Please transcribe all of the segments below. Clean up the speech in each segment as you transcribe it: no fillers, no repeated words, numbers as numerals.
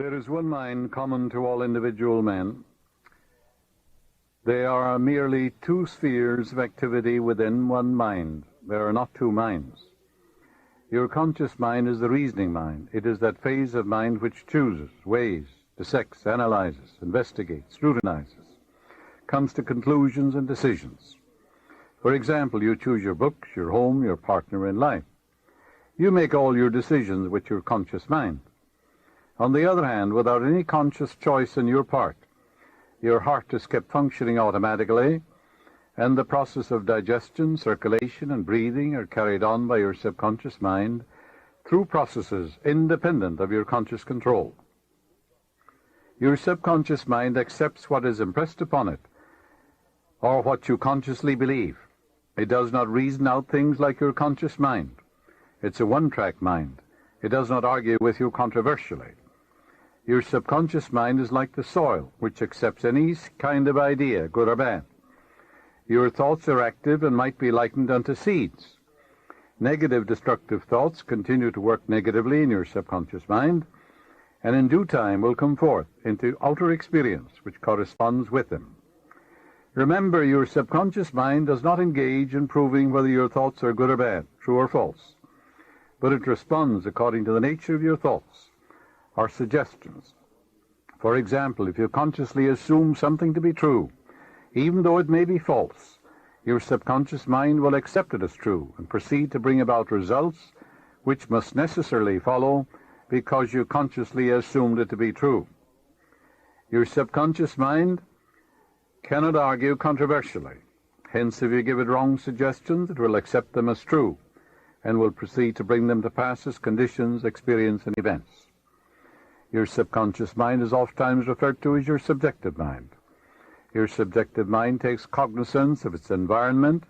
There is one mind common to all individual men. They are merely two spheres of activity within one mind. There are not two minds. Your conscious mind is the reasoning mind. It is that phase of mind which chooses, weighs, dissects, analyzes, investigates, scrutinizes, comes to conclusions and decisions. For example, you choose your books, your home, your partner in life. You make all your decisions with your conscious mind. On the other hand, without any conscious choice on your part, your heart is kept functioning automatically, and the process of digestion, circulation, and breathing are carried on by your subconscious mind through processes independent of your conscious control. Your subconscious mind accepts what is impressed upon it, or what you consciously believe. It does not reason out things like your conscious mind. It's a one-track mind. It does not argue with you controversially. Your subconscious mind is like the soil, which accepts any kind of idea, good or bad. Your thoughts are active and might be likened unto seeds. Negative, destructive thoughts continue to work negatively in your subconscious mind, and in due time will come forth into outer experience, which corresponds with them. Remember, your subconscious mind does not engage in proving whether your thoughts are good or bad, true or false, but it responds according to the nature of your thoughts or suggestions. For example, if you consciously assume something to be true, even though it may be false, your subconscious mind will accept it as true and proceed to bring about results which must necessarily follow because you consciously assumed it to be true. Your subconscious mind cannot argue controversially. Hence, if you give it wrong suggestions, it will accept them as true and will proceed to bring them to pass as conditions, experience, and events. Your subconscious mind is oftentimes referred to as your subjective mind. Your subjective mind takes cognizance of its environment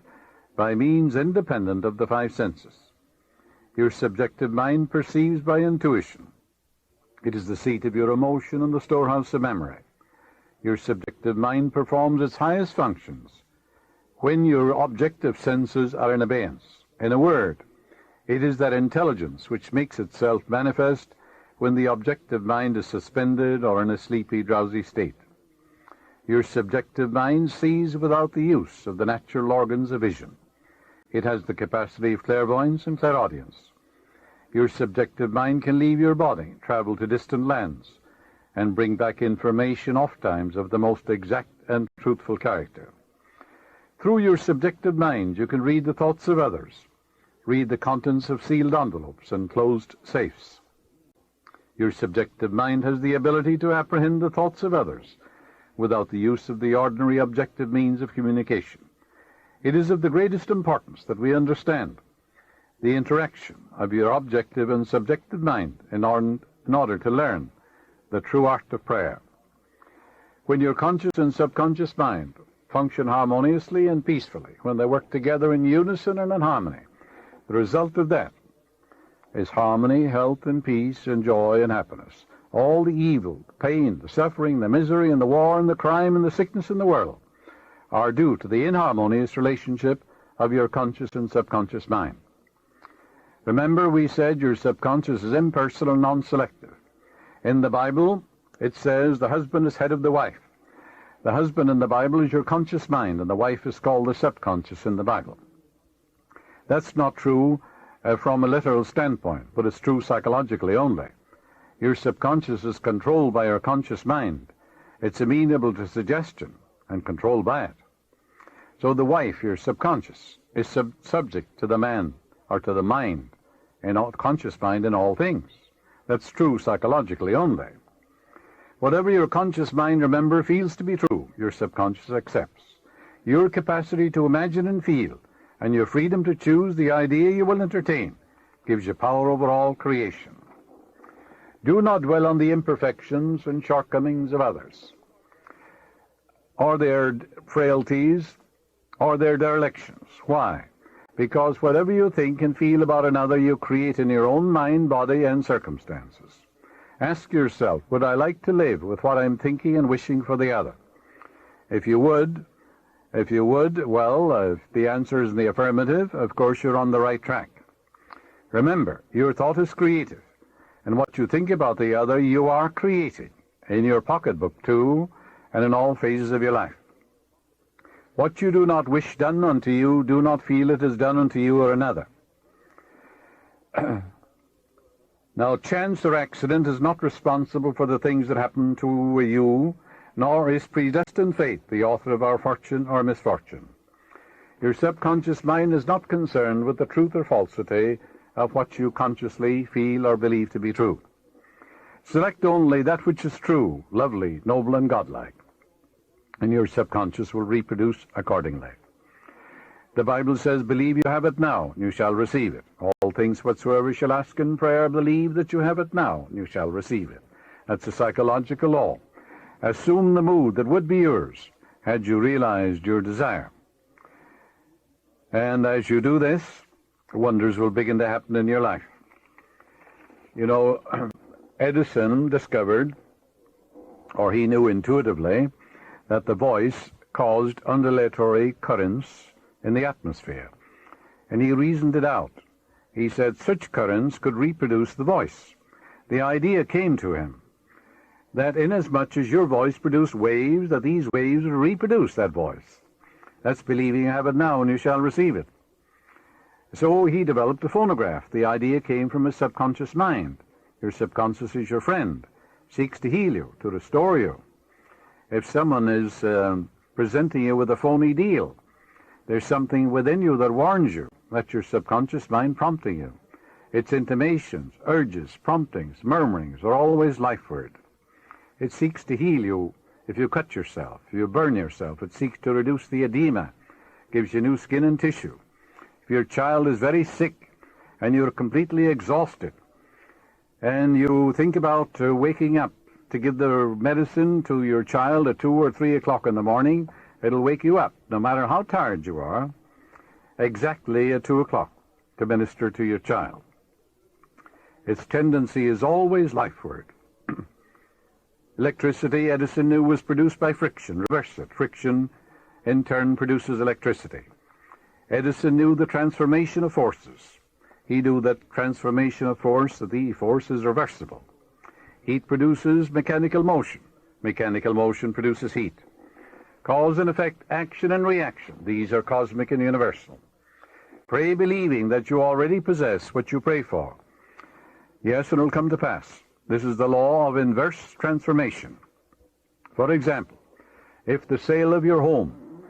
by means independent of the five senses. Your subjective mind perceives by intuition. It is the seat of your emotion and the storehouse of memory. Your subjective mind performs its highest functions when your objective senses are in abeyance. In a word, it is that intelligence which makes itself manifest when the objective mind is suspended or in a sleepy, drowsy state. Your subjective mind sees without the use of the natural organs of vision. It has the capacity of clairvoyance and clairaudience. Your subjective mind can leave your body, travel to distant lands, and bring back information oftentimes of the most exact and truthful character. Through your subjective mind, you can read the thoughts of others, read the contents of sealed envelopes and closed safes. Your subjective mind has the ability to apprehend the thoughts of others without the use of the ordinary objective means of communication. It is of the greatest importance that we understand the interaction of your objective and subjective mind in order to learn the true art of prayer. When your conscious and subconscious mind function harmoniously and peacefully, when they work together in unison and in harmony, the result of that is harmony, health, and peace, and joy, and happiness. All the evil, the pain, the suffering, the misery, and the war, and the crime, and the sickness in the world are due to the inharmonious relationship of your conscious and subconscious mind. Remember, we said your subconscious is impersonal, non-selective. In the Bible, it says the husband is head of the wife. The husband in the Bible is your conscious mind, and the wife is called the subconscious in the Bible. That's not true from a literal standpoint, but it's true psychologically only. Your subconscious is controlled by your conscious mind. It's amenable to suggestion and controlled by it. So the wife, your subconscious, is subject to the man or to the mind, and conscious mind in all things. That's true psychologically only. Whatever your conscious mind, remember, feels to be true, your subconscious accepts. Your capacity to imagine and feel, and your freedom to choose the idea you will entertain, gives you power over all creation. Do not dwell on the imperfections and shortcomings of others, or their frailties, or their derelictions. Why? Because whatever you think and feel about another, you create in your own mind, body, and circumstances. Ask yourself, would I like to live with what I'm thinking and wishing for the other? If you would, well, if the answer is in the affirmative, of course you're on the right track. Remember, your thought is creative. And what you think about the other, you are creating in your pocketbook too, and in all phases of your life. What you do not wish done unto you, do not feel it is done unto you or another. Now, chance or accident is not responsible for the things that happen to you, nor is predestined fate the author of our fortune or misfortune. Your subconscious mind is not concerned with the truth or falsity of what you consciously feel or believe to be true. Select only that which is true, lovely, noble, and godlike, and your subconscious will reproduce accordingly. The Bible says, believe you have it now, and you shall receive it. All things whatsoever you shall ask in prayer, believe that you have it now, and you shall receive it. That's a psychological law. Assume the mood that would be yours had you realized your desire. And as you do this, wonders will begin to happen in your life. You know, Edison discovered, or he knew intuitively, that the voice caused undulatory currents in the atmosphere. And he reasoned it out. He said such currents could reproduce the voice. The idea came to him that inasmuch as your voice produced waves, that these waves would reproduce that voice. That's believing you have it now and you shall receive it. So he developed a phonograph. The idea came from his subconscious mind. Your subconscious is your friend, seeks to heal you, to restore you. If someone is presenting you with a phony deal, there's something within you that warns you. That's your subconscious mind prompting you. Its intimations, urges, promptings, murmurings are always life word. It seeks to heal you if you cut yourself, if you burn yourself. It seeks to reduce the edema, gives you new skin and tissue. If your child is very sick and you're completely exhausted, and you think about waking up to give the medicine to your child at 2 or 3 o'clock in the morning, it'll wake you up, no matter how tired you are, exactly at 2 o'clock to minister to your child. Its tendency is always lifeward. Electricity, Edison knew, was produced by friction. Reverse it. Friction, in turn, produces electricity. Edison knew the transformation of forces. He knew that transformation of force, that the force is reversible. Heat produces mechanical motion. Mechanical motion produces heat. Cause and effect, action and reaction. These are cosmic and universal. Pray believing that you already possess what you pray for. Yes, and it will come to pass. This is the law of inverse transformation. For example, if the sale of your home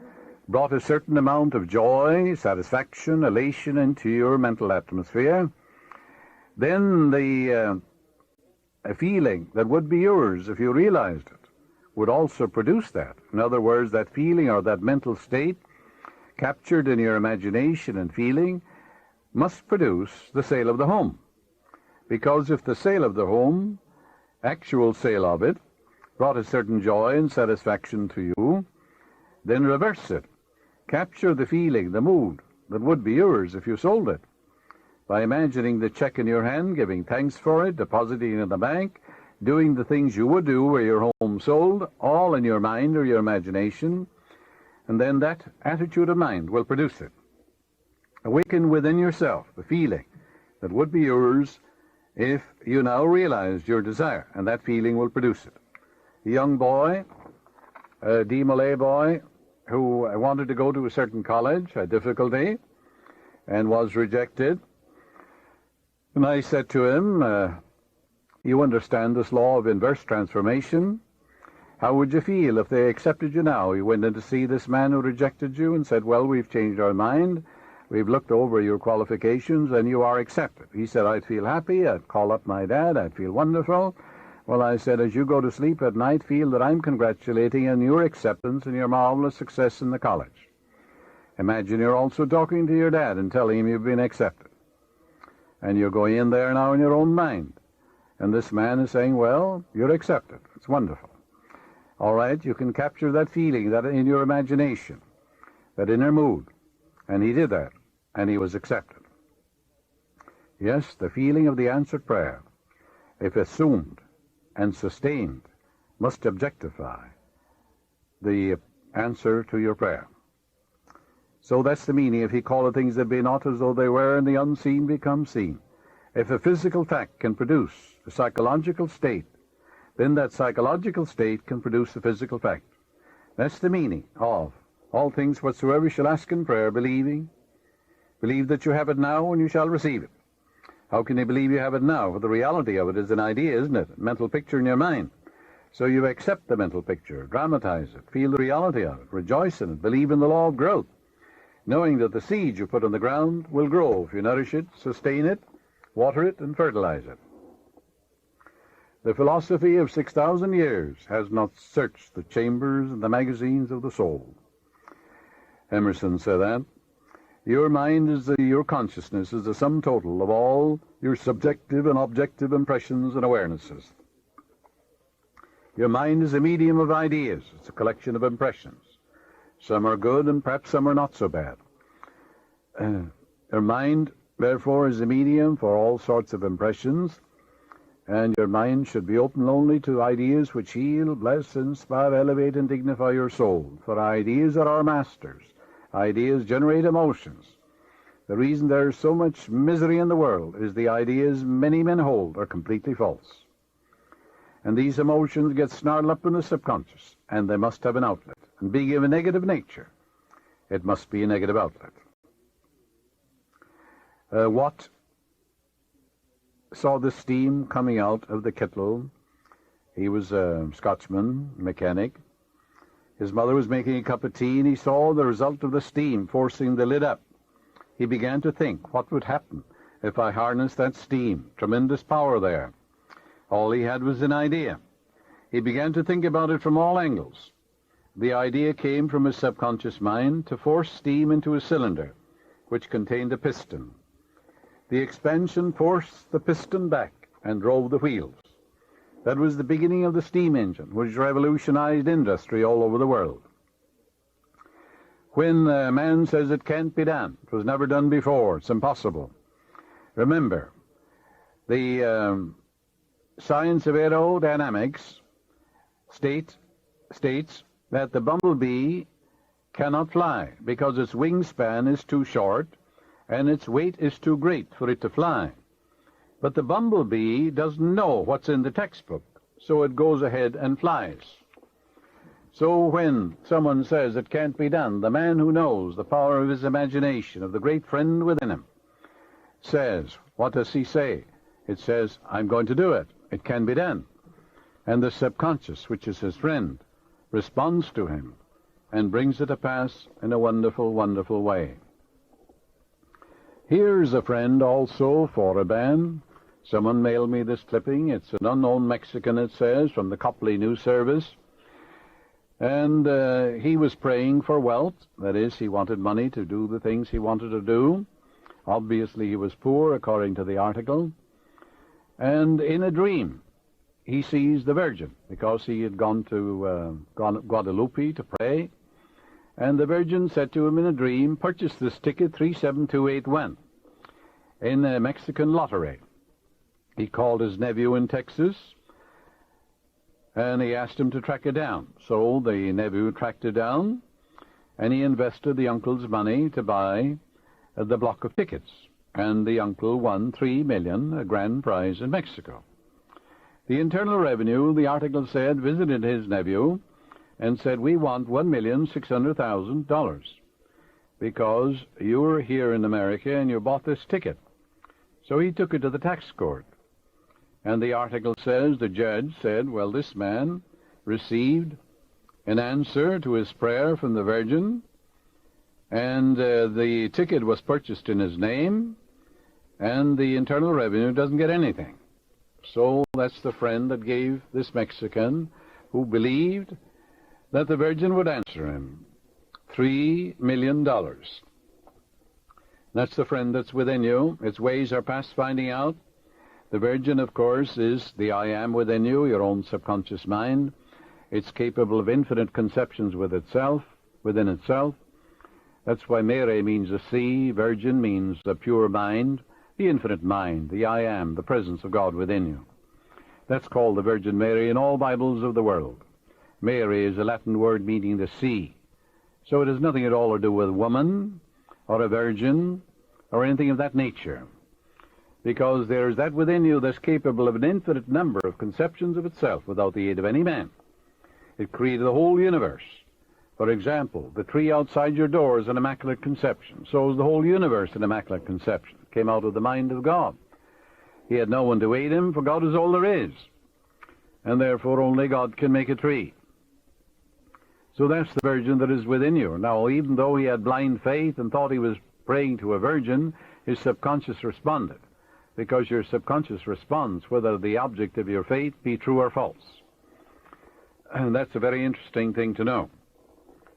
brought a certain amount of joy, satisfaction, elation into your mental atmosphere, then the feeling that would be yours if you realized it would also produce that. In other words, that feeling or that mental state captured in your imagination and feeling must produce the sale of the home. Because if the sale of the home, actual sale of it, brought a certain joy and satisfaction to you, then reverse it. Capture the feeling, the mood that would be yours if you sold it, by imagining the check in your hand, giving thanks for it, depositing it in the bank, doing the things you would do were your home sold, all in your mind or your imagination, and then that attitude of mind will produce it. Awaken within yourself the feeling that would be yours if you now realized your desire, and that feeling will produce it. A young boy, a D-Malay boy, who wanted to go to a certain college, had difficulty, and was rejected. And I said to him, you understand this law of inverse transformation? How would you feel if they accepted you now? You went in to see this man who rejected you and said, well, we've changed our mind. We've looked over your qualifications and you are accepted. He said, I'd feel happy. I'd call up my dad. I'd feel wonderful. Well, I said, as you go to sleep at night, feel that I'm congratulating on your acceptance and your marvelous success in the college. Imagine you're also talking to your dad and telling him you've been accepted. And you're going in there now in your own mind. And this man is saying, well, you're accepted. It's wonderful. All right, you can capture that feeling, that in your imagination, that inner mood. And he did that, and he was accepted. Yes, the feeling of the answered prayer, if assumed and sustained, must objectify the answer to your prayer. So that's the meaning. If he calleth things that be not as though they were, and the unseen become seen. If a physical fact can produce a psychological state, then that psychological state can produce a physical fact. That's the meaning of all things whatsoever you shall ask in prayer, believing. Believe that you have it now and you shall receive it. How can you believe you have it now? Well, the reality of it is an idea, isn't it? A mental picture in your mind. So you accept the mental picture, dramatize it, feel the reality of it, rejoice in it, believe in the law of growth, knowing that the seed you put on the ground will grow if you nourish it, sustain it, water it, and fertilize it. The philosophy of 6,000 years has not searched the chambers and the magazines of the soul. Emerson said that. Your mind is your consciousness is the sum total of all your subjective and objective impressions and awarenesses. Your mind is a medium of ideas. It's a collection of impressions. Some are good and perhaps some are not so bad. Your mind, therefore, is a medium for all sorts of impressions, and your mind should be open only to ideas which heal, bless, inspire, elevate, and dignify your soul. For ideas are our masters. Ideas generate emotions. The reason there is so much misery in the world is the ideas many men hold are completely false. And these emotions get snarled up in the subconscious, and they must have an outlet. And being of a negative nature, it must be a negative outlet. Watt saw the steam coming out of the kettle. He was a Scotchman, mechanic. His mother was making a cup of tea, and he saw the result of the steam forcing the lid up. He began to think, what would happen if I harnessed that steam? Tremendous power there. All he had was an idea. He began to think about it from all angles. The idea came from his subconscious mind to force steam into a cylinder, which contained a piston. The expansion forced the piston back and drove the wheels. That was the beginning of the steam engine, which revolutionized industry all over the world. When a man says it can't be done, it was never done before, it's impossible. Remember, the science of aerodynamics states that the bumblebee cannot fly because its wingspan is too short and its weight is too great for it to fly. But the bumblebee doesn't know what's in the textbook, so it goes ahead and flies. So when someone says it can't be done, the man who knows the power of his imagination, of the great friend within him, says, what does he say? It says, I'm going to do it. It can be done. And the subconscious, which is his friend, responds to him and brings it to pass in a wonderful, wonderful way. Here's a friend also for a band. Someone mailed me this clipping. It's an unknown Mexican, it says, from the Copley News Service. And he was praying for wealth. That is, he wanted money to do the things he wanted to do. Obviously, he was poor, according to the article. And in a dream, he sees the Virgin, because he had gone to Guadalupe to pray. And the Virgin said to him in a dream, purchase this ticket 37281 in a Mexican lottery. He called his nephew in Texas, and he asked him to track it down. So the nephew tracked it down, and he invested the uncle's money to buy the block of tickets. And the uncle won $3 million, a grand prize in Mexico. The Internal Revenue, the article said, visited his nephew and said, we want $1,600,000 because you were here in America and you bought this ticket. So he took it to the tax court. And the article says, the judge said, well, this man received an answer to his prayer from the Virgin, and the ticket was purchased in his name, and the Internal Revenue doesn't get anything. So that's the friend that gave this Mexican, who believed that the Virgin would answer him, $3 million. That's the friend that's within you. Its ways are past finding out. The Virgin, of course, is the I am within you, your own subconscious mind. It's capable of infinite conceptions within itself. That's why Mary means the sea, Virgin means the pure mind, the infinite mind, the I am, the presence of God within you. That's called the Virgin Mary in all Bibles of the world. Mary is a Latin word meaning the sea. So it has nothing at all to do with woman or a virgin or anything of that nature. because there is that within you that's capable of an infinite number of conceptions of itself without the aid of any man. It created the whole universe. For example, the tree outside your door is an immaculate conception. So is the whole universe an immaculate conception. It came out of the mind of God. He had no one to aid him, for God is all there is. And therefore only God can make a tree. So that's the virgin that is within you. Now, even though he had blind faith and thought he was praying to a virgin, his subconscious responded. Because your subconscious responds whether the object of your faith be true or false. And that's a very interesting thing to know.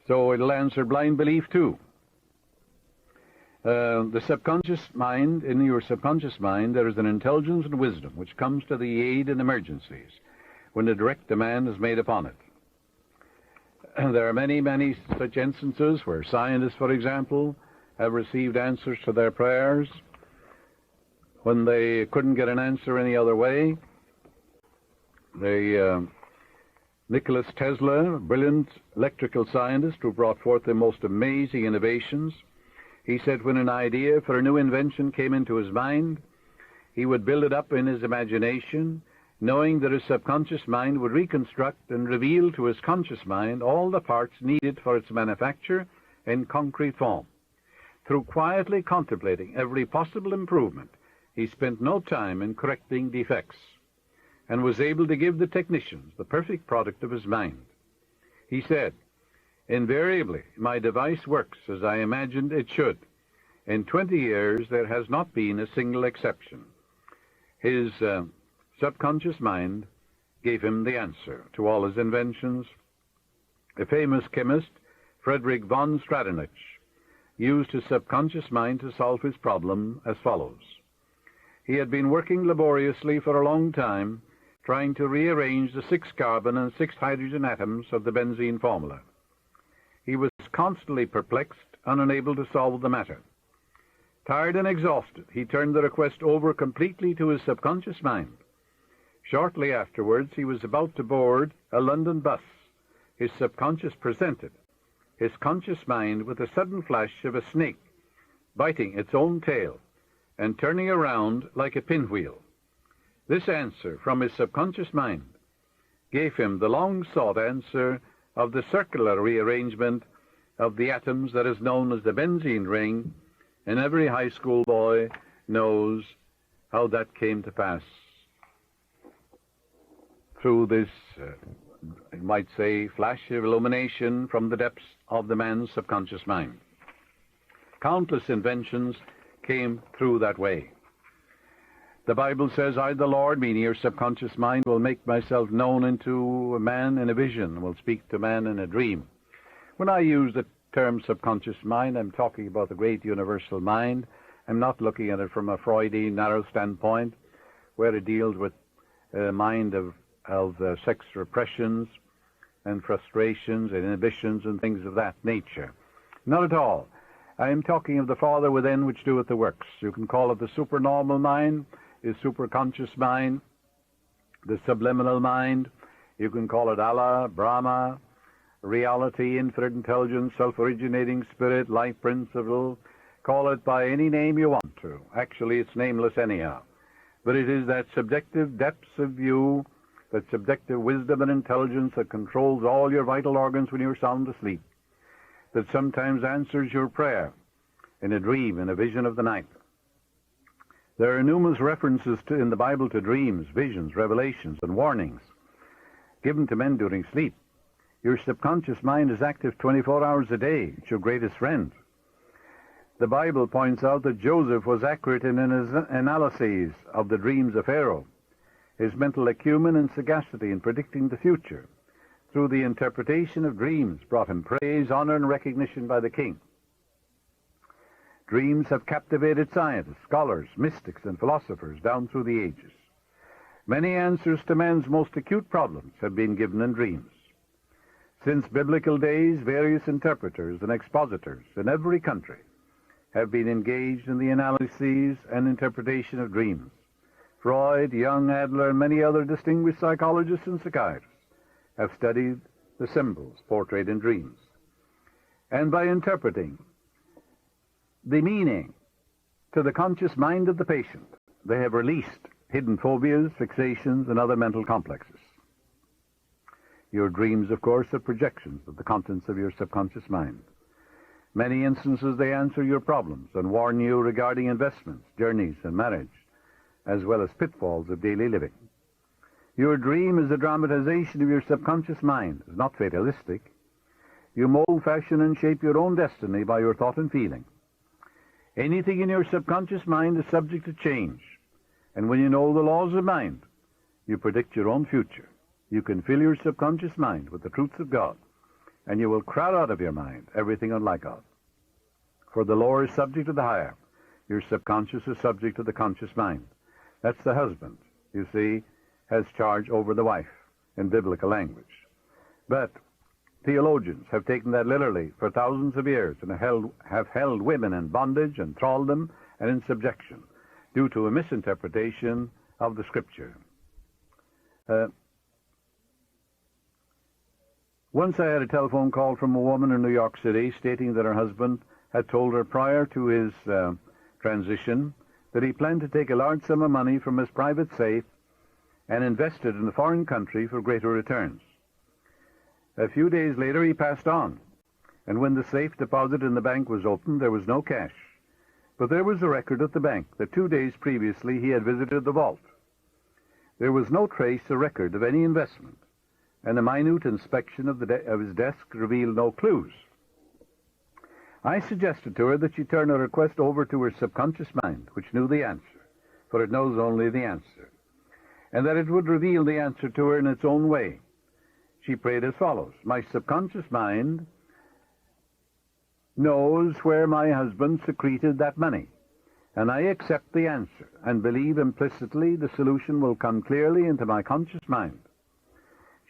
So it'll answer blind belief too. The subconscious mind, in your subconscious mind, there is an intelligence and wisdom which comes to the aid in emergencies when a direct demand is made upon it. And there are many, many such instances where scientists, for example, have received answers to their prayers when they couldn't get an answer any other way. Nicholas Tesla, a brilliant electrical scientist who brought forth the most amazing innovations, he said when an idea for a new invention came into his mind, he would build it up in his imagination, knowing that his subconscious mind would reconstruct and reveal to his conscious mind all the parts needed for its manufacture in concrete form. Through quietly contemplating every possible improvement, he spent no time in correcting defects, and was able to give the technicians the perfect product of his mind. He said, "Invariably, my device works as I imagined it should. In 20 years, there has not been a single exception." His subconscious mind gave him the answer to all his inventions. A famous chemist, Frederick von Stradonich, used his subconscious mind to solve his problem as follows. He had been working laboriously for a long time, trying to rearrange the 6 carbon and 6 hydrogen atoms of the benzene formula. He was constantly perplexed and unable to solve the matter. Tired and exhausted, he turned the request over completely to his subconscious mind. Shortly afterwards, he was about to board a London bus. His subconscious presented his conscious mind with a sudden flash of a snake biting its own tail and turning around like a pinwheel. This answer from his subconscious mind gave him the long-sought answer of the circular rearrangement of the atoms that is known as the benzene ring, and every high school boy knows how that came to pass through this, you might say, flash of illumination from the depths of the man's subconscious mind. Countless inventions came through that way. The Bible says, "I, the Lord," meaning your subconscious mind, "will make myself known unto a man in a vision, will speak to man in a dream." When I use the term subconscious mind, I'm talking about the great universal mind. I'm not looking at it from a Freudian narrow standpoint, where it deals with a mind of sex repressions and frustrations and inhibitions and things of that nature. Not at all. I am talking of the Father within which doeth the works. You can call it the supernormal mind, the superconscious mind, the subliminal mind. You can call it Allah, Brahma, reality, infinite intelligence, self-originating spirit, life principle. Call it by any name you want to. Actually, it's nameless anyhow. But it is that subjective depths of view, that subjective wisdom and intelligence that controls all your vital organs when you're sound asleep, that sometimes answers your prayer in a dream, in a vision of the night. There are numerous references in the Bible to dreams, visions, revelations, and warnings given to men during sleep. Your subconscious mind is active 24 hours a day. It's your greatest friend. The Bible points out that Joseph was accurate in his analyses of the dreams of Pharaoh. His mental acumen and sagacity in predicting the future through the interpretation of dreams brought him praise, honor, and recognition by the king. Dreams have captivated scientists, scholars, mystics, and philosophers down through the ages. Many answers to man's most acute problems have been given in dreams. Since biblical days, various interpreters and expositors in every country have been engaged in the analyses and interpretation of dreams. Freud, Jung, Adler, and many other distinguished psychologists and psychiatrists have studied the symbols portrayed in dreams. And by interpreting the meaning to the conscious mind of the patient, they have released hidden phobias, fixations, and other mental complexes. Your dreams, of course, are projections of the contents of your subconscious mind. Many instances they answer your problems and warn you regarding investments, journeys, and marriage, as well as pitfalls of daily living. Your dream is a dramatization of your subconscious mind. It's not fatalistic. You mold, fashion, and shape your own destiny by your thought and feeling. Anything in your subconscious mind is subject to change. And when you know the laws of mind, you predict your own future. You can fill your subconscious mind with the truths of God, and you will crowd out of your mind everything unlike God. For the lower is subject to the higher. Your subconscious is subject to the conscious mind. That's the husband, you see, has charge over the wife in biblical language. But theologians have taken that literally for thousands of years and have held women in bondage and thralled them and in subjection due to a misinterpretation of the Scripture. Once I had a telephone call from a woman in New York City stating that her husband had told her prior to his transition that he planned to take a large sum of money from his private safe and invest it in a foreign country for greater returns. A few days later he passed on, and when the safe deposit in the bank was opened, there was no cash. But there was a record at the bank that 2 days previously he had visited the vault. There was no trace or record of any investment, and a minute inspection of his desk revealed no clues. I suggested to her that she turn her request over to her subconscious mind, which knew the answer, for it knows only the answer, and that it would reveal the answer to her in its own way. She prayed as follows: my subconscious mind knows where my husband secreted that money, and I accept the answer and believe implicitly the solution will come clearly into my conscious mind.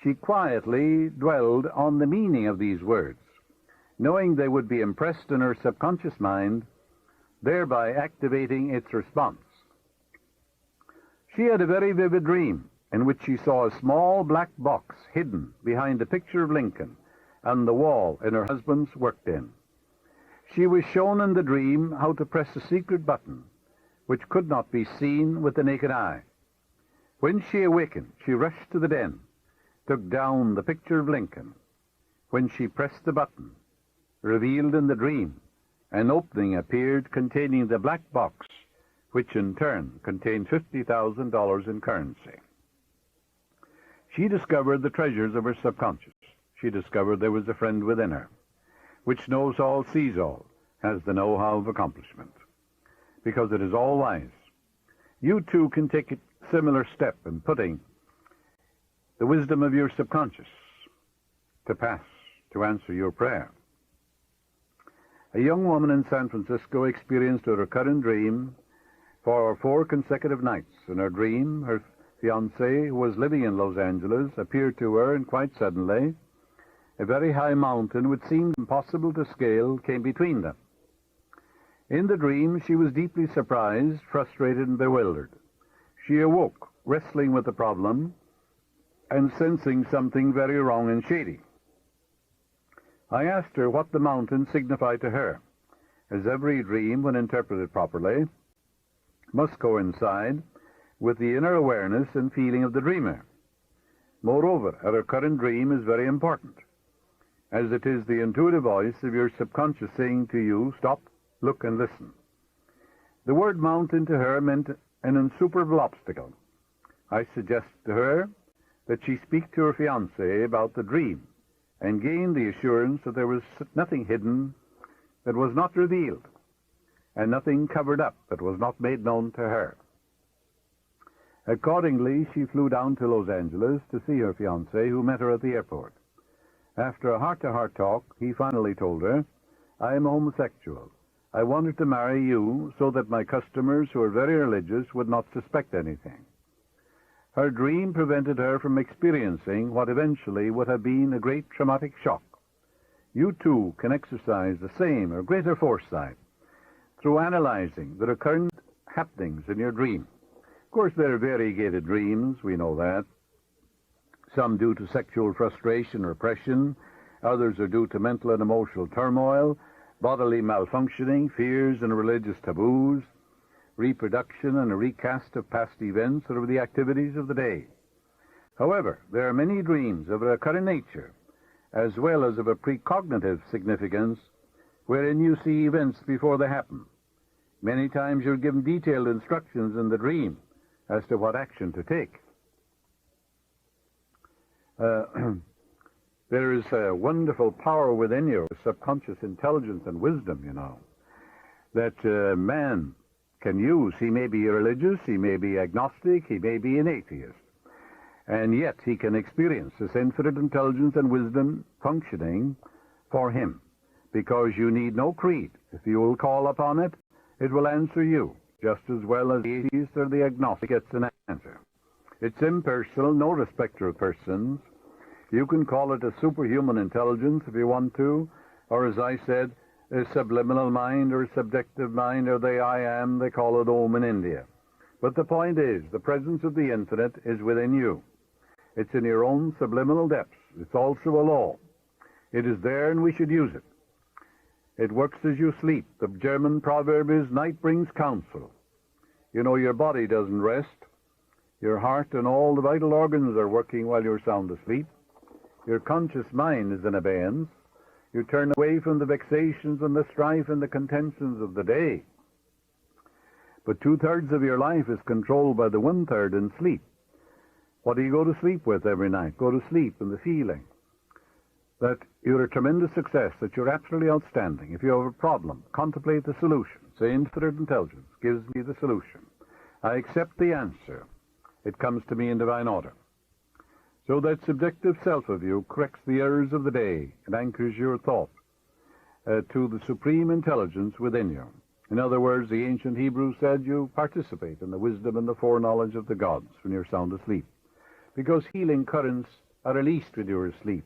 She quietly dwelled on the meaning of these words, knowing they would be impressed in her subconscious mind, thereby activating its response. She had a very vivid dream in which she saw a small black box hidden behind a picture of Lincoln on the wall in her husband's work den. She was shown in the dream how to press a secret button which could not be seen with the naked eye. When she awakened, she rushed to the den, took down the picture of Lincoln. When she pressed the button, revealed in the dream, an opening appeared containing the black box, which in turn contained $50,000 in currency. She discovered the treasures of her subconscious. She discovered there was a friend within her, which knows all, sees all, has the know-how of accomplishment, because it is all-wise. You too can take a similar step in putting the wisdom of your subconscious to pass, to answer your prayer. A young woman in San Francisco experienced a recurrent dream for 4 consecutive nights. In her dream, her fiancé, who was living in Los Angeles, appeared to her, and quite suddenly, a very high mountain which seemed impossible to scale came between them. In the dream, she was deeply surprised, frustrated, and bewildered. She awoke, wrestling with the problem and sensing something very wrong and shady. I asked her what the mountain signified to her, as every dream, when interpreted properly, must coincide with the inner awareness and feeling of the dreamer. Moreover, a recurrent dream is very important, as it is the intuitive voice of your subconscious saying to you, stop, look, and listen. The word mountain to her meant an insuperable obstacle. I suggested to her that she speak to her fiancé about the dream and gain the assurance that there was nothing hidden that was not revealed, and nothing covered up that was not made known to her. Accordingly, she flew down to Los Angeles to see her fiancé, who met her at the airport. After a heart-to-heart talk, he finally told her, I am a homosexual. I wanted to marry you so that my customers, who are very religious, would not suspect anything. Her dream prevented her from experiencing what eventually would have been a great traumatic shock. You too can exercise the same or greater foresight through analyzing the recurrent happenings in your dream. Of course, there are variegated dreams, we know that. Some due to sexual frustration or repression, others are due to mental and emotional turmoil, bodily malfunctioning, fears and religious taboos. reproduction and a recast of past events or of the activities of the day. However, there are many dreams of a recurrent nature, as well as of a precognitive significance, wherein you see events before they happen. Many times you're given detailed instructions in the dream as to what action to take. There is a wonderful power within you, subconscious intelligence and wisdom, that man can use. He may be religious, he may be agnostic, he may be an atheist, and yet he can experience this infinite intelligence and wisdom functioning for him, because you need no creed. If you will call upon it, it will answer you, just as well as the atheist or the agnostic gets an answer. It's impersonal, no respecter of persons. You can call it a superhuman intelligence if you want to, or as I said, a subliminal mind or a subjective mind, or the I am, they call it Om in India. But the point is, the presence of the infinite is within you. It's in your own subliminal depths. It's also a law. It is there, and we should use it. It works as you sleep. The German proverb is, night brings counsel. Your body doesn't rest. Your heart and all the vital organs are working while you're sound asleep. Your conscious mind is in abeyance. You turn away from the vexations and the strife and the contentions of the day. But 2/3 of your life is controlled by the 1/3 in sleep. What do you go to sleep with every night? Go to sleep in the feeling that you're a tremendous success, that you're absolutely outstanding. If you have a problem, contemplate the solution. Say, infinite intelligence gives me the solution. I accept the answer. It comes to me in divine order. So that subjective self of you corrects the errors of the day and anchors your thought to the supreme intelligence within you. In other words, the ancient Hebrews said you participate in the wisdom and the foreknowledge of the gods when you're sound asleep, because healing currents are released when you're asleep.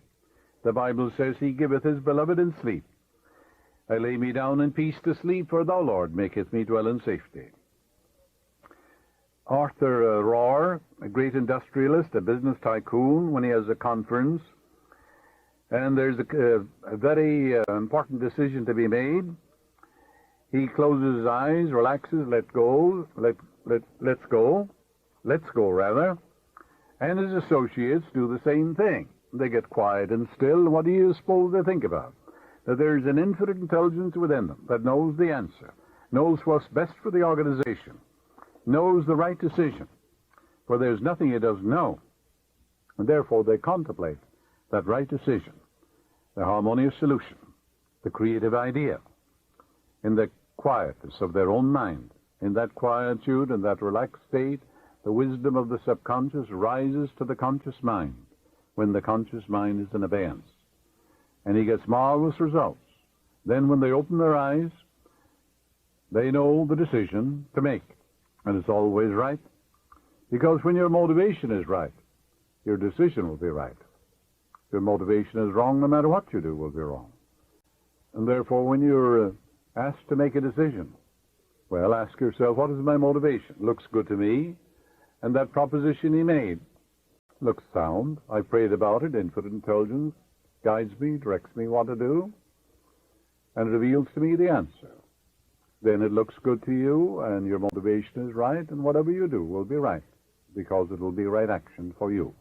The Bible says, He giveth His beloved in sleep. I lay me down in peace to sleep, for Thou, Lord, maketh me dwell in safety. Arthur Rohr, a great industrialist, a business tycoon, when he has a conference, and there's a very important decision to be made, he closes his eyes, relaxes, let's go, and his associates do the same thing. They get quiet and still. What do you suppose they think about? That there's an infinite intelligence within them that knows the answer, knows what's best for the organization, knows the right decision, for there's nothing it doesn't know. And therefore they contemplate that right decision, the harmonious solution, the creative idea, in the quietness of their own mind. In that quietude and that relaxed state, the wisdom of the subconscious rises to the conscious mind, when the conscious mind is in abeyance. And he gets marvelous results. Then when they open their eyes, they know the decision to make. And it's always right. Because when your motivation is right, your decision will be right. If your motivation is wrong, no matter what you do will be wrong. And therefore, when you're asked to make a decision, well, ask yourself, what is my motivation? Looks good to me. And that proposition he made looks sound. I prayed about it. Infinite intelligence guides me, directs me what to do, and reveals to me the answer. Then it looks good to you, and your motivation is right, and whatever you do will be right, because it will be right action for you.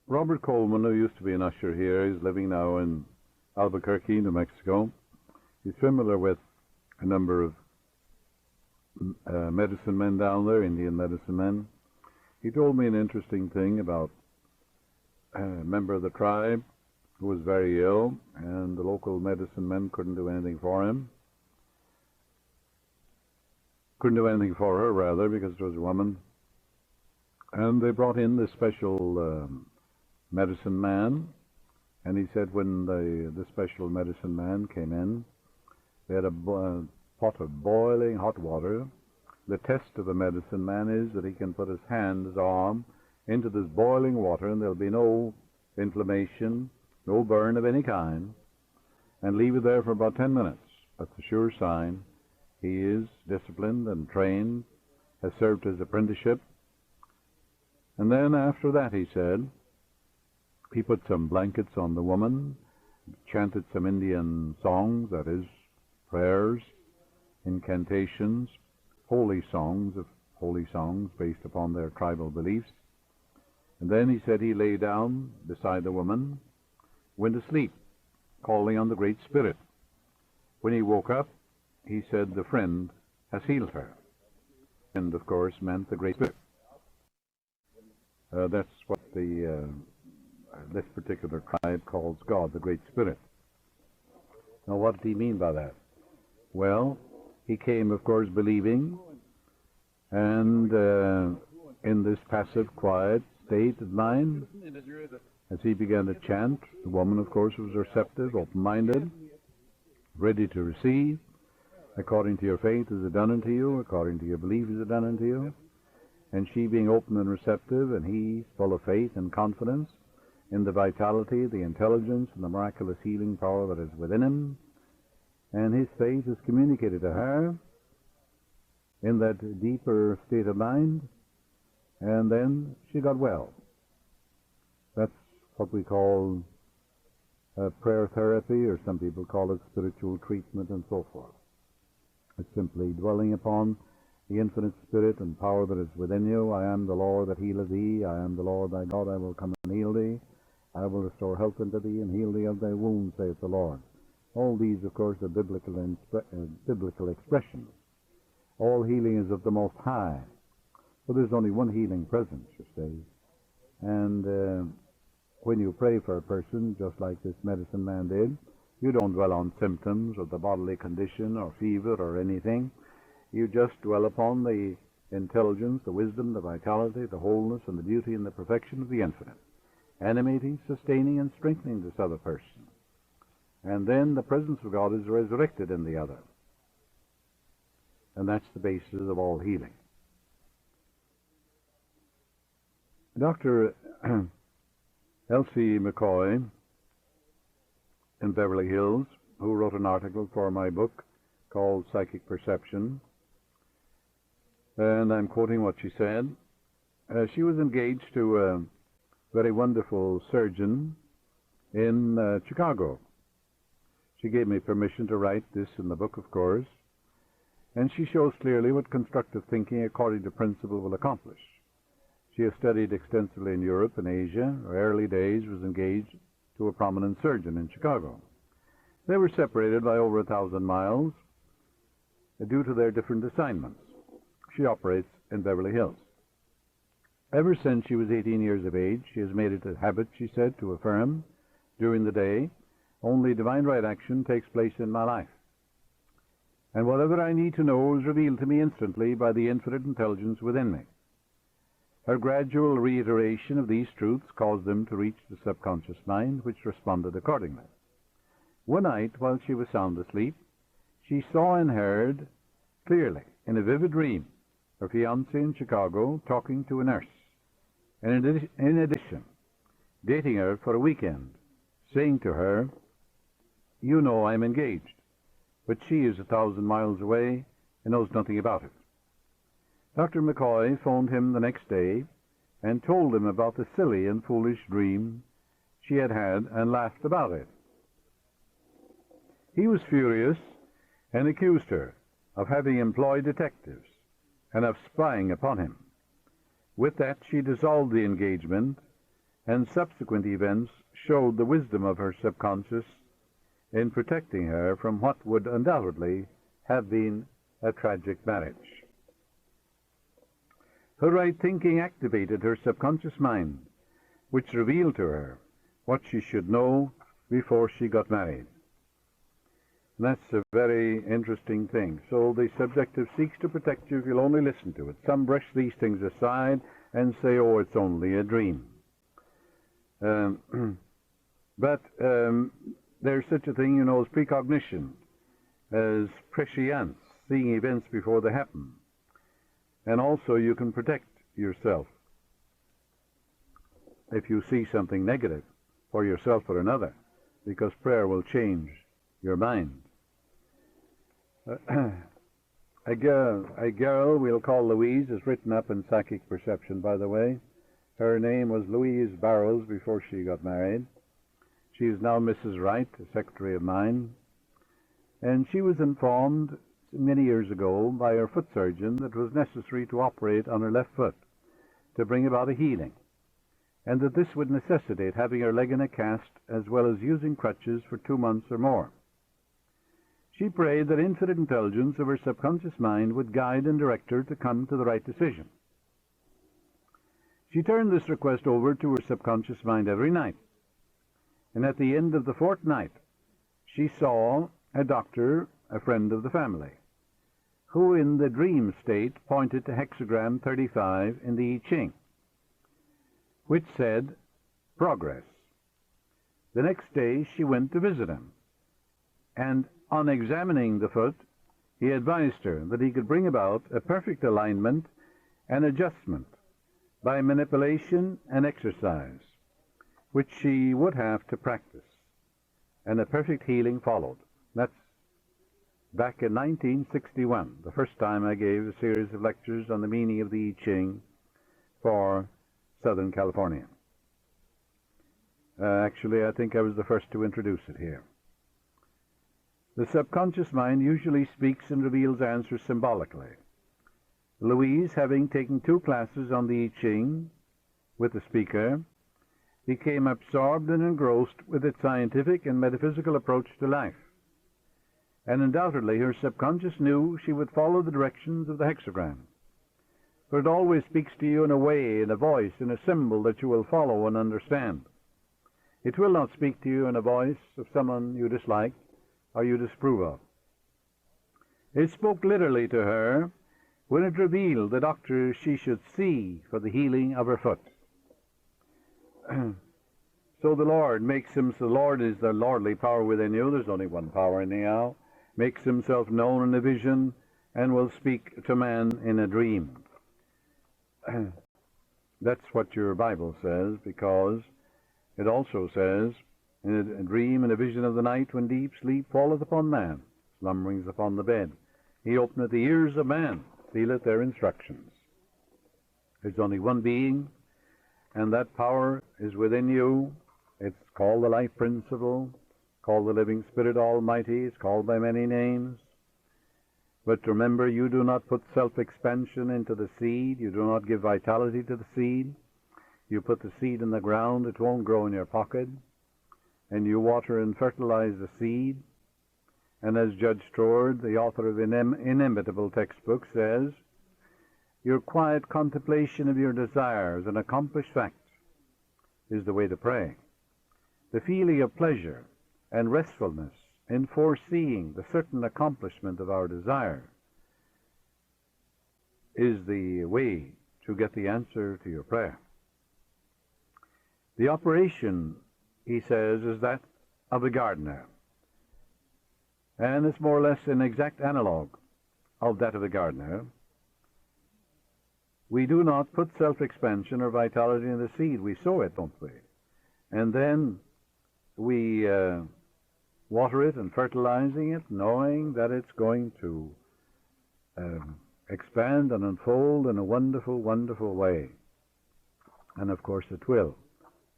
Robert Coleman, who used to be an usher here, is living now in Albuquerque, New Mexico. He's familiar with a number of medicine men down there, Indian medicine men. He told me an interesting thing about a member of the tribe who was very ill, and the local medicine men couldn't do anything for him. Couldn't do anything for her, rather, because it was a woman. And they brought in this special medicine man, and he said when the special medicine man came in, they had a pot of boiling hot water. The test of a medicine man is that he can put his hand, his arm, into this boiling water, and there'll be no inflammation, no burn of any kind, and leave it there for about 10 minutes. That's a sure sign he is disciplined and trained, has served his apprenticeship. And then after that, he said, he put some blankets on the woman, chanted some Indian songs, that is, prayers, incantations, holy songs based upon their tribal beliefs. And then he said he lay down beside the woman, went to sleep, calling on the Great Spirit. When he woke up, he said the friend has healed her. And of course meant the Great Spirit. That's what this particular tribe calls God, the Great Spirit. Now what did he mean by that? Well, he came, of course, believing, and in this passive, quiet state of mind, as he began to chant, the woman, of course, was receptive, open-minded, ready to receive. According to your faith is it done unto you, according to your belief is it done unto you. And she being open and receptive, and he full of faith and confidence in the vitality, the intelligence, and the miraculous healing power that is within him. And his faith is communicated to her in that deeper state of mind, and then she got well. That's what we call prayer therapy, or some people call it spiritual treatment, and so forth. It's simply dwelling upon the infinite spirit and power that is within you. I am the Lord that healeth thee. I am the Lord thy God. I will come and heal thee. I will restore health unto thee and heal thee of thy wounds, saith the Lord. All these, of course, are biblical expressions. All healing is of the Most High. So there's only one healing presence, you see. And when you pray for a person, just like this medicine man did, you don't dwell on symptoms or the bodily condition or fever or anything. You just dwell upon the intelligence, the wisdom, the vitality, the wholeness, and the beauty and the perfection of the infinite, animating, sustaining, and strengthening this other person. And then the presence of God is resurrected in the other. And that's the basis of all healing. Dr. Elsie McCoy in Beverly Hills, who wrote an article for my book called Psychic Perception, and I'm quoting what she said. She was engaged to a very wonderful surgeon in Chicago. She gave me permission to write this in the book, of course, and she shows clearly what constructive thinking according to principle will accomplish. She has studied extensively in Europe and Asia. Her early days was engaged to a prominent surgeon in Chicago. They were separated by over 1,000 miles due to their different assignments. She operates in Beverly Hills. Ever since she was 18 years of age, she has made it a habit, she said, to affirm during the day, only divine right action takes place in my life. And whatever I need to know is revealed to me instantly by the infinite intelligence within me. Her gradual reiteration of these truths caused them to reach the subconscious mind, which responded accordingly. One night, while she was sound asleep, she saw and heard clearly, in a vivid dream, her fiancé in Chicago talking to a nurse, and in addition, dating her for a weekend, saying to her, "You know I'm engaged," but she is 1,000 miles away and knows nothing about it. Dr. McCoy phoned him the next day and told him about the silly and foolish dream she had had and laughed about it. He was furious and accused her of having employed detectives and of spying upon him. With that, she dissolved the engagement, and subsequent events showed the wisdom of her subconscious in protecting her from what would undoubtedly have been a tragic marriage. Her right thinking activated her subconscious mind, which revealed to her what she should know before she got married. And that's a very interesting thing. So the subjective seeks to protect you if you'll only listen to it. Some brush these things aside and say, oh, it's only a dream. But there's such a thing, as precognition, as prescience, seeing events before they happen. And also you can protect yourself if you see something negative for yourself or another, because prayer will change your mind. A girl we'll call Louise is written up in Psychic Perception, by the way. Her name was Louise Barrows before she got married. She is now Mrs. Wright, a secretary of mine, and she was informed many years ago by her foot surgeon that it was necessary to operate on her left foot to bring about a healing, and that this would necessitate having her leg in a cast as well as using crutches for 2 months or more. She prayed that infinite intelligence of her subconscious mind would guide and direct her to come to the right decision. She turned this request over to her subconscious mind every night, and at the end of the fortnight she saw a doctor, a friend of the family, who in the dream state pointed to hexagram 35 in the I Ching, which said, progress. The next day she went to visit him, and on examining the foot, he advised her that he could bring about a perfect alignment and adjustment by manipulation and exercise, which she would have to practice, and a perfect healing followed. That's back in 1961, the first time I gave a series of lectures on the meaning of the I Ching for Southern California. Actually, I think I was the first to introduce it here. The subconscious mind usually speaks and reveals answers symbolically. Louise, having taken 2 classes on the I Ching with the speaker, became absorbed and engrossed with its scientific and metaphysical approach to life. And undoubtedly her subconscious knew she would follow the directions of the hexagram. For it always speaks to you in a way, in a voice, in a symbol that you will follow and understand. It will not speak to you in a voice of someone you dislike or you disapprove of. It spoke literally to her when it revealed the doctor she should see for the healing of her foot. So the Lord makes him, so the Lord is the lordly power within you. There's only one power anyhow. Makes himself known in a vision and will speak to man in a dream. That's what your Bible says, because it also says, in a dream and a vision of the night, when deep sleep falleth upon man, slumberings upon the bed, he openeth the ears of man, sealeth their instructions. There's only one being, and that power is within you. It's called the life principle, called the living Spirit Almighty. It's called by many names. But remember, you do not put self-expansion into the seed. You do not give vitality to the seed. You put the seed in the ground, it won't grow in your pocket. And you water and fertilize the seed. And as Judge Strord, the author of inimitable textbook, says, your quiet contemplation of your desires and accomplished facts is the way to pray. The feeling of pleasure and restfulness in foreseeing the certain accomplishment of our desire is the way to get the answer to your prayer. The operation, he says, is that of a gardener, and it's more or less an exact analog of that of a gardener. We do not put self-expansion or vitality in the seed. We sow it, don't we? And then we water it and fertilizing it, knowing that it's going to expand and unfold in a wonderful, wonderful way. And of course it will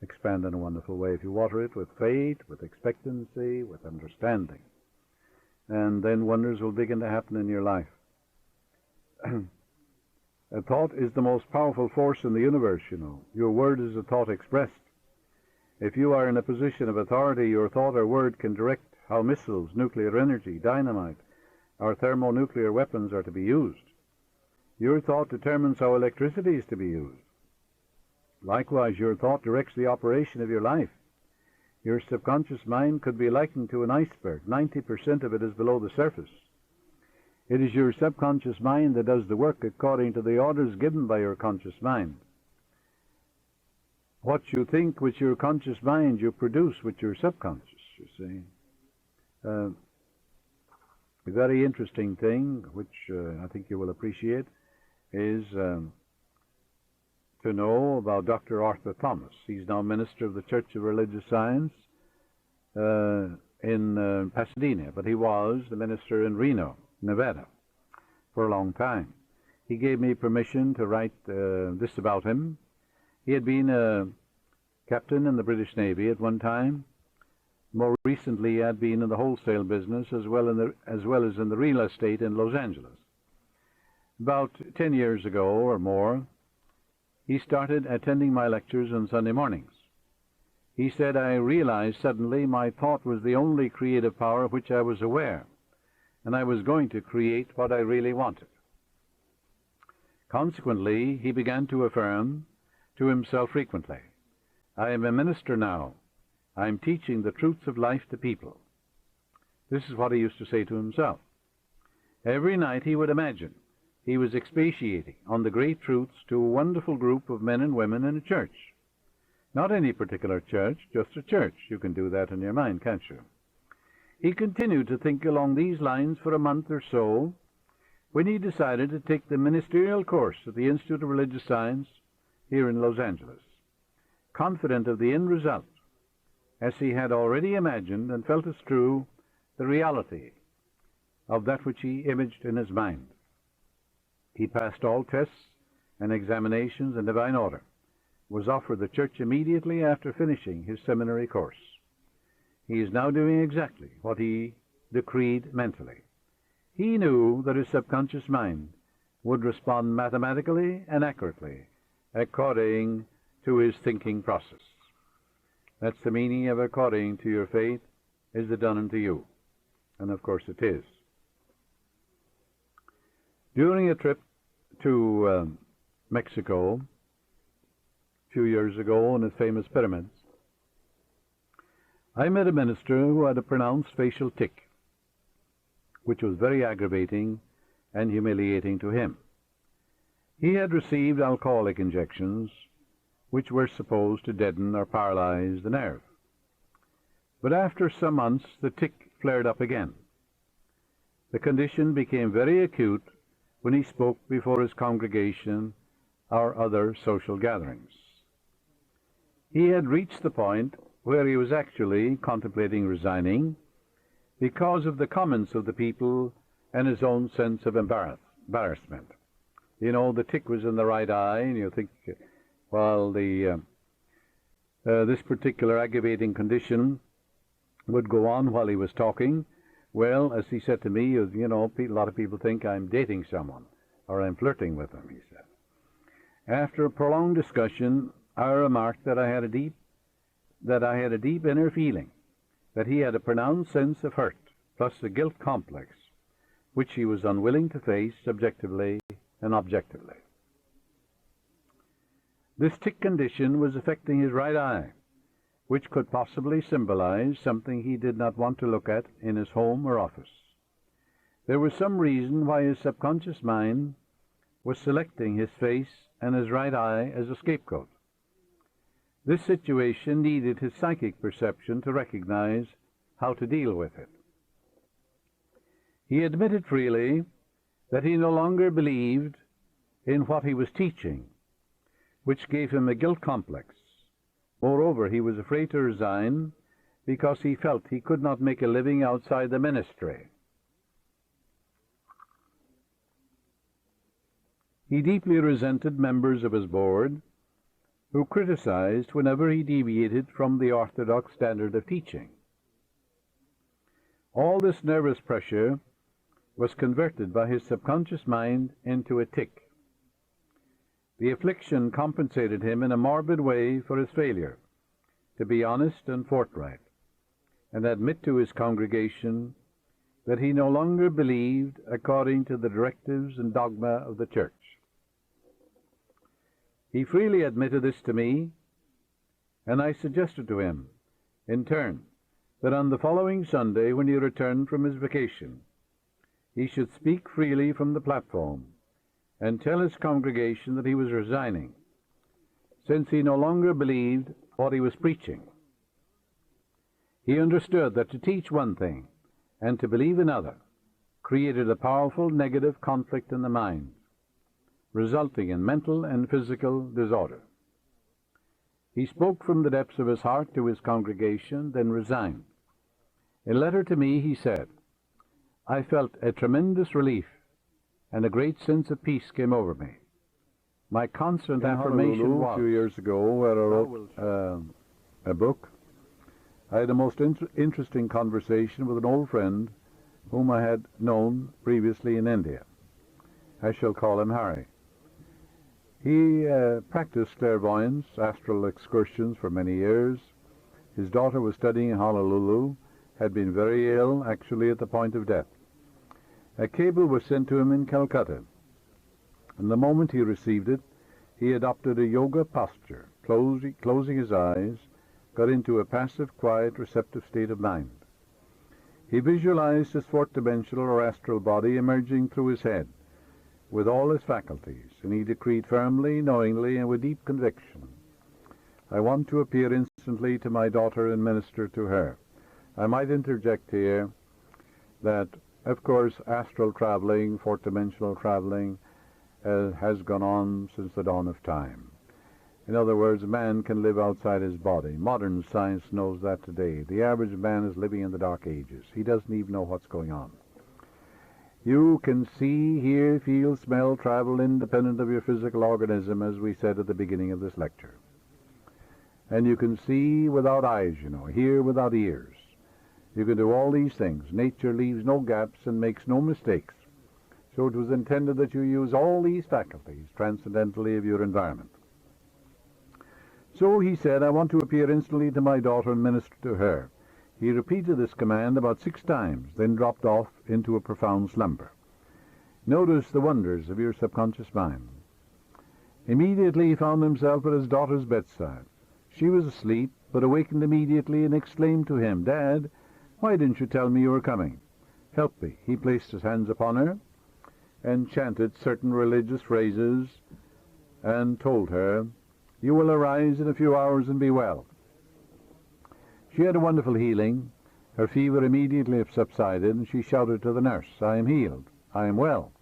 expand in a wonderful way if you water it with faith, with expectancy, with understanding. And then wonders will begin to happen in your life. A thought is the most powerful force in the universe, you know. Your word is a thought expressed. If you are in a position of authority, your thought or word can direct how missiles, nuclear energy, dynamite, or thermonuclear weapons are to be used. Your thought determines how electricity is to be used. Likewise, your thought directs the operation of your life. Your subconscious mind could be likened to an iceberg. 90% of it is below the surface. It is your subconscious mind that does the work according to the orders given by your conscious mind. What you think with your conscious mind, you produce with your subconscious, you see. A very interesting thing, which I think you will appreciate, is to know about Dr. Arthur Thomas. He's now minister of the Church of Religious Science in Pasadena, but he was the minister in Reno, Nevada, for a long time. He gave me permission to write this about him. He had been a captain in the British Navy at one time, More recently, he had been in the wholesale business as well as in the real estate in Los Angeles. About 10 years ago or more, he started attending my lectures on Sunday mornings. He said, I realized suddenly my thought was the only creative power of which I was aware, and I was going to create what I really wanted. Consequently, he began to affirm to himself frequently, I am a minister now. I am teaching the truths of life to people. This is what he used to say to himself. Every night he would imagine he was expatiating on the great truths to a wonderful group of men and women in a church. Not any particular church, just a church. You can do that in your mind, can't you? He continued to think along these lines for a month or so when he decided to take the ministerial course at the Institute of Religious Science here in Los Angeles, confident of the end result, as he had already imagined and felt as true the reality of that which he imaged in his mind. He passed all tests and examinations in divine order, was offered the church immediately after finishing his seminary course. He is now doing exactly what he decreed mentally. He knew that his subconscious mind would respond mathematically and accurately according to his thinking process. That's the meaning of according to your faith is it done unto you. And of course it is. During a trip to Mexico a few years ago in the famous pyramids, I met a minister who had a pronounced facial tic, which was very aggravating and humiliating to him. He had received alcoholic injections, which were supposed to deaden or paralyze the nerve. But after some months, the tic flared up again. The condition became very acute when he spoke before his congregation or other social gatherings. He had reached the point where he was actually contemplating resigning because of the comments of the people and his own sense of embarrassment. You know, the tic was in the right eye, and you think, well, this particular aggravating condition would go on while he was talking. Well, as he said to me, you know, a lot of people think I'm dating someone or I'm flirting with them, he said. After a prolonged discussion, I remarked that I had a deep inner feeling that he had a pronounced sense of hurt, plus a guilt complex, which he was unwilling to face subjectively and objectively. This tic condition was affecting his right eye, which could possibly symbolize something he did not want to look at in his home or office. There was some reason why his subconscious mind was selecting his face and his right eye as a scapegoat. This situation needed his psychic perception to recognize how to deal with it. He admitted freely that he no longer believed in what he was teaching, which gave him a guilt complex. Moreover, he was afraid to resign because he felt he could not make a living outside the ministry. He deeply resented members of his board who criticized whenever he deviated from the orthodox standard of teaching. All this nervous pressure was converted by his subconscious mind into a tic. The affliction compensated him in a morbid way for his failure to be honest and forthright and admit to his congregation that he no longer believed according to the directives and dogma of the church. He freely admitted this to me, and I suggested to him, in turn, that on the following Sunday, when he returned from his vacation, he should speak freely from the platform and tell his congregation that he was resigning, since he no longer believed what he was preaching. He understood that to teach one thing and to believe another created a powerful negative conflict in the mind, resulting in mental and physical disorder. He spoke from the depths of his heart to his congregation, then resigned. In a letter to me, he said, I felt a tremendous relief and a great sense of peace came over me. My constant affirmation was... A few years ago, where I wrote a book, I had a most interesting conversation with an old friend whom I had known previously in India. I shall call him Harry. He practiced clairvoyance, astral excursions for many years. His daughter was studying in Honolulu, had been very ill, actually at the point of death. A cable was sent to him in Calcutta, and the moment he received it, he adopted a yoga posture, closing his eyes, got into a passive, quiet, receptive state of mind. He visualized his fourth-dimensional or astral body emerging through his head, with all his faculties, and he decreed firmly, knowingly, and with deep conviction, I want to appear instantly to my daughter and minister to her. I might interject here that, of course, astral traveling, fourth-dimensional traveling, has gone on since the dawn of time. In other words, man can live outside his body. Modern science knows that today. The average man is living in the Dark Ages. He doesn't even know what's going on. You can see, hear, feel, smell, travel independent of your physical organism, as we said at the beginning of this lecture. And you can see without eyes, hear without ears. You can do all these things. Nature leaves no gaps and makes no mistakes. So it was intended that you use all these faculties transcendentally of your environment. So he said, I want to appear instantly to my daughter and minister to her. He repeated this command about 6 times, then dropped off into a profound slumber. Notice the wonders of your subconscious mind. Immediately he found himself at his daughter's bedside. She was asleep, but awakened immediately and exclaimed to him, Dad, why didn't you tell me you were coming? Help me. He placed his hands upon her and chanted certain religious phrases and told her, you will arise in a few hours and be well. She had a wonderful healing. Her fever immediately subsided, and she shouted to the nurse, I am healed. I am well.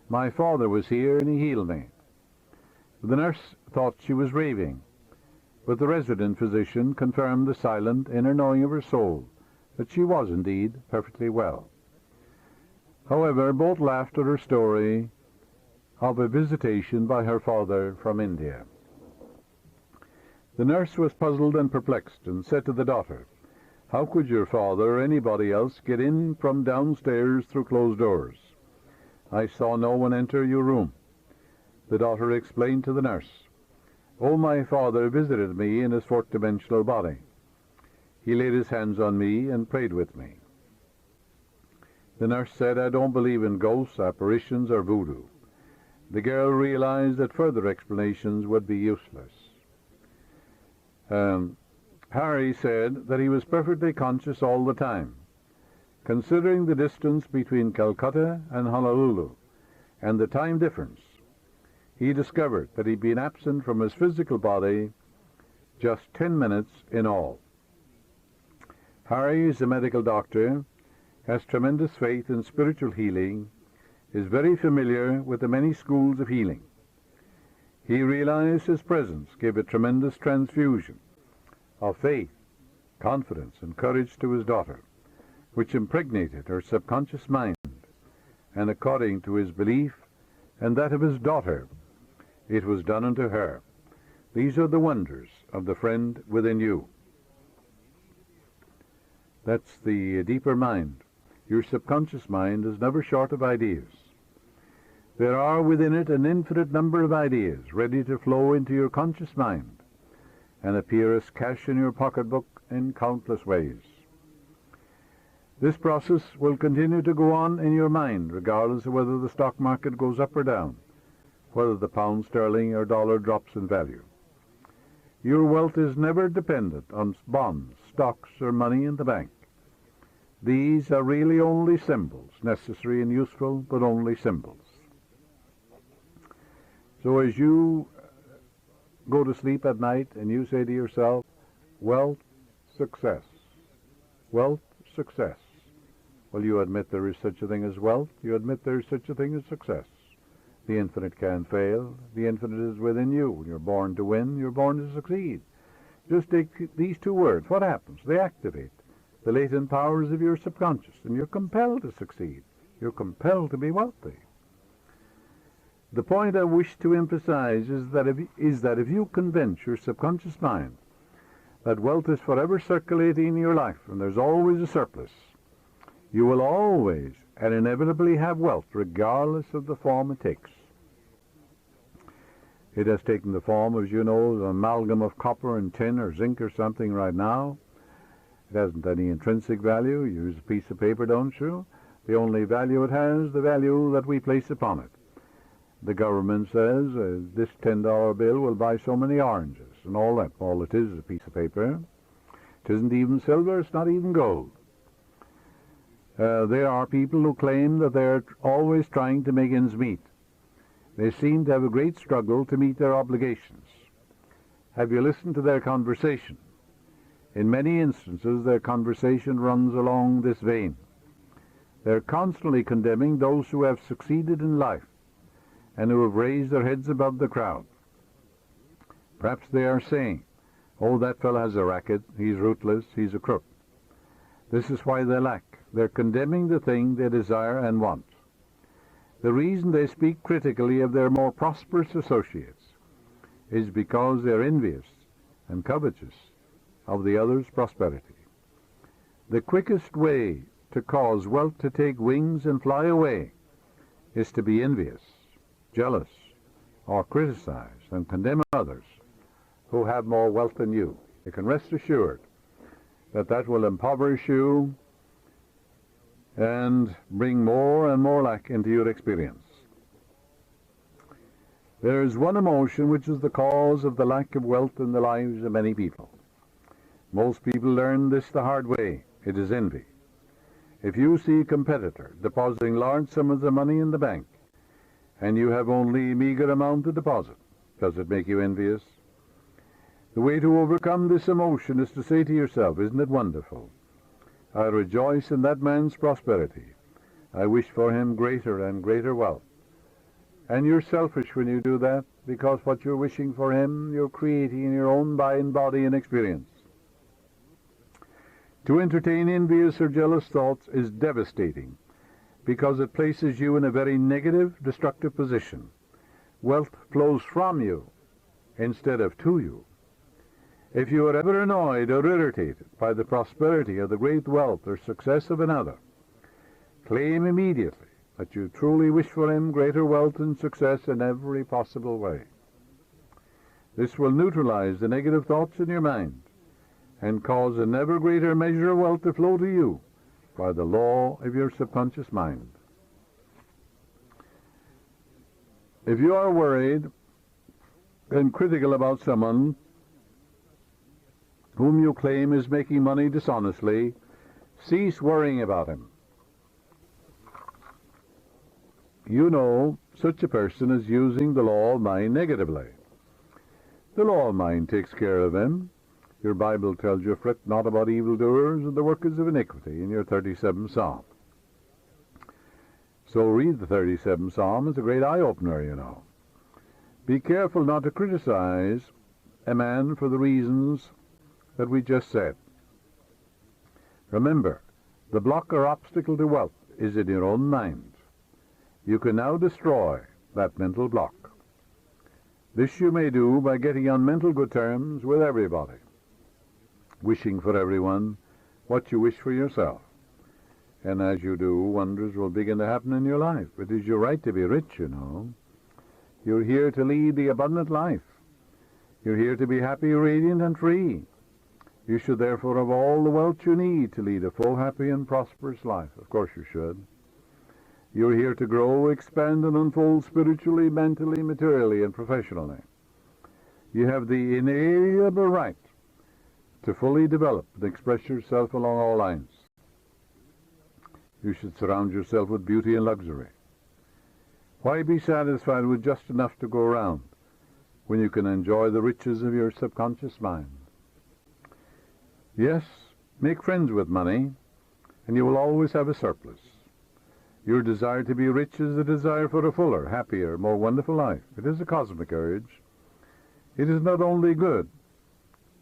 My father was here, and he healed me. The nurse thought she was raving, but the resident physician confirmed the silent inner knowing of her soul, that she was indeed perfectly well. However, both laughed at her story of a visitation by her father from India. The nurse was puzzled and perplexed, and said to the daughter, how could your father or anybody else get in from downstairs through closed doors? I saw no one enter your room. The daughter explained to the nurse, oh, my father visited me in his fourth-dimensional body. He laid his hands on me and prayed with me. The nurse said, I don't believe in ghosts, apparitions, or voodoo. The girl realized that further explanations would be useless. Harry said that he was perfectly conscious all the time. Considering the distance between Calcutta and Honolulu and the time difference, he discovered that he'd been absent from his physical body just 10 minutes in all. Harry is a medical doctor, has tremendous faith in spiritual healing, is very familiar with the many schools of healing. He realized his presence gave a tremendous transfusion of faith, confidence, and courage to his daughter, which impregnated her subconscious mind, and according to his belief and that of his daughter, it was done unto her. These are the wonders of the friend within you. That's the deeper mind. Your subconscious mind is never short of ideas. There are within it an infinite number of ideas ready to flow into your conscious mind and appear as cash in your pocketbook in countless ways. This process will continue to go on in your mind regardless of whether the stock market goes up or down, whether the pound sterling or dollar drops in value. Your wealth is never dependent on bonds, stocks, or money in the bank. These are really only symbols, necessary and useful, but only symbols. So as you go to sleep at night and you say to yourself, wealth, success, wealth, success. Well, you admit there is such a thing as wealth. You admit there is such a thing as success. The infinite can't fail. The infinite is within you. You're born to win. You're born to succeed. Just take these two words. What happens? They activate the latent powers of your subconscious, and you're compelled to succeed. You're compelled to be wealthy. The point I wish to emphasize is that if you convince your subconscious mind that wealth is forever circulating in your life, and there's always a surplus. You will always and inevitably have wealth, regardless of the form it takes. It has taken the form, as you know, an amalgam of copper and tin or zinc or something right now. It hasn't any intrinsic value. You use a piece of paper, don't you? The only value it has, the value that we place upon it. The government says this $10 bill will buy so many oranges and all that. All it is a piece of paper. It isn't even silver, it's not even gold. There are people who claim that they're always trying to make ends meet. They seem to have a great struggle to meet their obligations. Have you listened to their conversation? In many instances, their conversation runs along this vein. They're constantly condemning those who have succeeded in life and who have raised their heads above the crowd. Perhaps they are saying, "Oh, that fellow has a racket, he's ruthless, he's a crook." This is why they lack. They're condemning the thing they desire and want. The reason they speak critically of their more prosperous associates is because they're envious and covetous of the other's prosperity. The quickest way to cause wealth to take wings and fly away is to be envious, jealous, or criticize and condemn others who have more wealth than you. You can rest assured that that will impoverish you and bring more and more lack into your experience. There is one emotion which is the cause of the lack of wealth in the lives of many people. Most people learn this the hard way. It is envy. If you see a competitor depositing large sums of money in the bank, and you have only a meager amount to deposit, does it make you envious? The way to overcome this emotion is to say to yourself, "Isn't it wonderful? I rejoice in that man's prosperity. I wish for him greater and greater wealth." And you're selfish when you do that, because what you're wishing for him, you're creating in your own mind, body, and experience. To entertain envious or jealous thoughts is devastating, because it places you in a very negative, destructive position. Wealth flows from you instead of to you. If you are ever annoyed or irritated by the prosperity or the great wealth or success of another, claim immediately that you truly wish for him greater wealth and success in every possible way. This will neutralize the negative thoughts in your mind and cause an ever greater measure of wealth to flow to you by the law of your subconscious mind. If you are worried and critical about someone whom you claim is making money dishonestly, cease worrying about him. You know such a person is using the law of mind negatively. The law of mind takes care of him. Your Bible tells you, "Fret not about evildoers and the workers of iniquity," in your 37th Psalm. So read the 37th Psalm. It's a great eye-opener, you know. Be careful not to criticize a man for the reasons that we just said. Remember, the block or obstacle to wealth is in your own mind. You can now destroy that mental block. This you may do by getting on mental good terms with everybody, wishing for everyone what you wish for yourself. And as you do, wonders will begin to happen in your life. It is your right to be rich, you know. You're here to lead the abundant life. You're here to be happy, radiant, and free. You should therefore have all the wealth you need to lead a full, happy, and prosperous life. Of course you should. You're here to grow, expand, and unfold spiritually, mentally, materially, and professionally. You have the inalienable right to fully develop and express yourself along all lines. You should surround yourself with beauty and luxury. Why be satisfied with just enough to go around when you can enjoy the riches of your subconscious mind? Yes, make friends with money, and you will always have a surplus. Your desire to be rich is the desire for a fuller, happier, more wonderful life. It is a cosmic urge. It is not only good,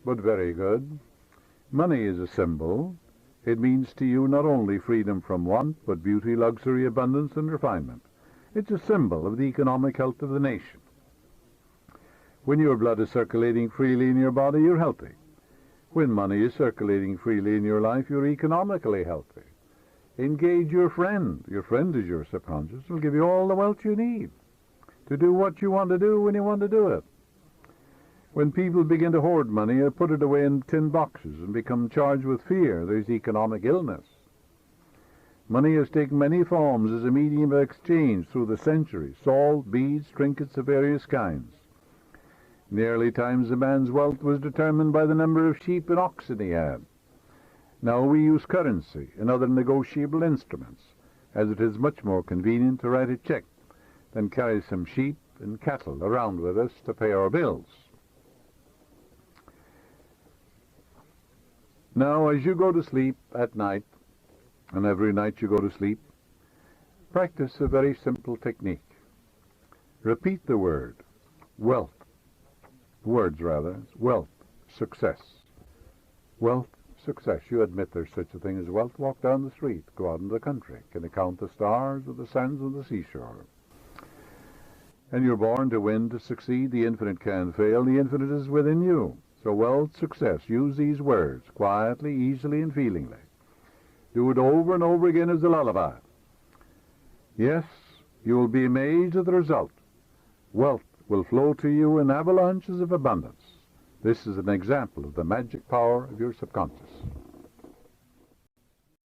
but very good. Money is a symbol. It means to you not only freedom from want, but beauty, luxury, abundance, and refinement. It's a symbol of the economic health of the nation. When your blood is circulating freely in your body, you're healthy. When money is circulating freely in your life, you're economically healthy. Engage your friend. Your friend is your subconscious. Will give you all the wealth you need to do what you want to do when you want to do it. When people begin to hoard money or put it away in tin boxes and become charged with fear, there's economic illness. Money has taken many forms as a medium of exchange through the centuries: salt, beads, trinkets of various kinds. In the early times, a man's wealth was determined by the number of sheep and oxen he had. Now we use currency and other negotiable instruments, as it is much more convenient to write a check than carry some sheep and cattle around with us to pay our bills. Now, as you go to sleep at night, and every night you go to sleep, practice a very simple technique. Repeat the word, wealth. Words, rather. Wealth, success. Wealth, success. You admit there's such a thing as wealth. Walk down the street. Go out into the country. Can you count the stars or the sands on the seashore? And you're born to win, to succeed. The infinite can fail. The infinite is within you. So wealth, success. Use these words quietly, easily, and feelingly. Do it over and over again as a lullaby. Yes, you will be amazed at the result. Wealth will flow to you in avalanches of abundance. This is an example of the magic power of your subconscious.